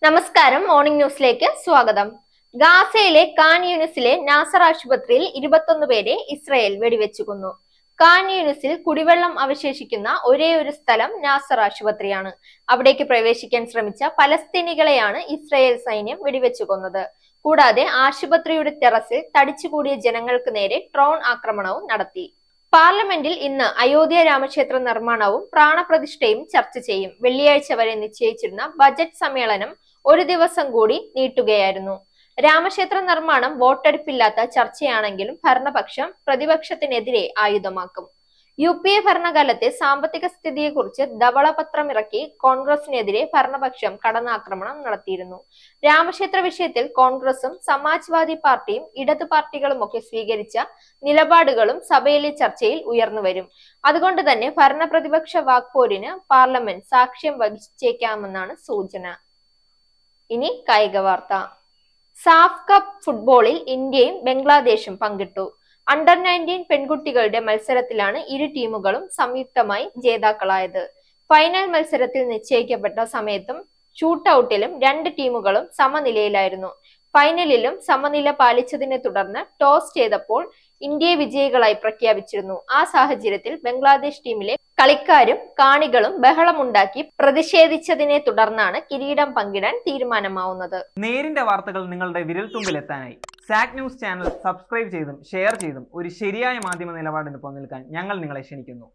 നമസ്കാരം, മോർണിംഗ് ന്യൂസിലേക്ക് സ്വാഗതം. ഗാസയിലെ ഖാൻ യൂനിസിലെ നാസർ ആശുപത്രിയിൽ 21 പേരെ ഇസ്രയേൽ വെടിവെച്ചു കൊന്നു. ഖാൻ യൂനിസിൽ കുടിവെള്ളം അവശേഷിക്കുന്ന ഒരേയൊരു സ്ഥലം നാസർ ആശുപത്രിയാണ്. അവിടേക്ക് പ്രവേശിക്കാൻ ശ്രമിച്ച പലസ്തീനികളെയാണ് ഇസ്രയേൽ സൈന്യം വെടിവെച്ചു കൊന്നത്. കൂടാതെ ആശുപത്രിയുടെ ടെറസിൽ തടിച്ചുകൂടിയ ജനങ്ങൾക്ക് നേരെ ഡ്രോൺ ആക്രമണവും നടത്തി. പാർലമെന്റിൽ ഇന്ന് അയോധ്യ രാമക്ഷേത്ര നിർമ്മാണവും പ്രാണപ്രതിഷ്ഠയും ചർച്ച ചെയ്യും. വെള്ളിയാഴ്ച വരെ നിശ്ചയിച്ചിരുന്ന ബജറ്റ് സമ്മേളനം ഒരു ദിവസം കൂടി നീട്ടുകയായിരുന്നു. രാമക്ഷേത്ര നിർമ്മാണം വോട്ടെടുപ്പില്ലാത്ത ചർച്ചയാണെങ്കിലും ഭരണപക്ഷം പ്രതിപക്ഷത്തിനെതിരെ ആയുധമാക്കും. UPA ഭരണകാലത്തെ സാമ്പത്തിക സ്ഥിതിയെക്കുറിച്ച് ധവളപത്രമിറക്കി കോൺഗ്രസിനെതിരെ ഭരണപക്ഷം കടന്നാക്രമണം നടത്തിയിരുന്നു. രാമക്ഷേത്ര വിഷയത്തിൽ കോൺഗ്രസും സമാജ്വാദി പാർട്ടിയും ഇടതു പാർട്ടികളുമൊക്കെ സ്വീകരിച്ച നിലപാടുകളും സഭയിലെ ചർച്ചയിൽ ഉയർന്നുവരും. അതുകൊണ്ട് തന്നെ ഭരണപ്രതിപക്ഷ വാക്പോരിന് പാർലമെന്റ് സാക്ഷ്യം വഹിച്ചേക്കാമെന്നാണ് സൂചന. ഇനി കായിക വാർത്ത. സാഫ് കപ്പ് ഫുട്ബോളിൽ ഇന്ത്യയും ബംഗ്ലാദേശും പങ്കിട്ടു. അണ്ടർ 19 പെൺകുട്ടികളുടെ മത്സരത്തിലാണ് ഇരു ടീമുകളും സംയുക്തമായി ജേതാക്കളായത്. ഫൈനൽ മത്സരത്തിൽ നിശ്ചയിക്കപ്പെട്ട സമയത്തും ഷൂട്ടൌട്ടിലും രണ്ട് ടീമുകളും സമനിലയിലായിരുന്നു. ഫൈനലിലും സമനില പാലിച്ചതിനെ തുടർന്ന് ടോസ് ചെയ്തപ്പോൾ ഇന്ത്യയെ വിജയികളായി പ്രഖ്യാപിച്ചിരുന്നു. ആ സാഹചര്യത്തിൽ ബംഗ്ലാദേശ് ടീമിലെ കളിക്കാരും കാണികളും ബഹളമുണ്ടാക്കി പ്രതിഷേധിച്ചതിനെ തുടർന്നാണ് കിരീടം പങ്കിടാൻ തീരുമാനമാവുന്നത്. നേരിന്റെ വാർത്തകൾ നിങ്ങളുടെ വിരൽത്തുമ്പിലെത്താനായി സാക് ന്യൂസ് ചാനൽ സബ്സ്ക്രൈബ് ചെയ്തും ഷെയർ ചെയ്തും ഒരു ശരിയായ മാധ്യമ നിലപാടിന് പോകാൻ ഞങ്ങൾ നിങ്ങളെ ക്ഷണിക്കുന്നു.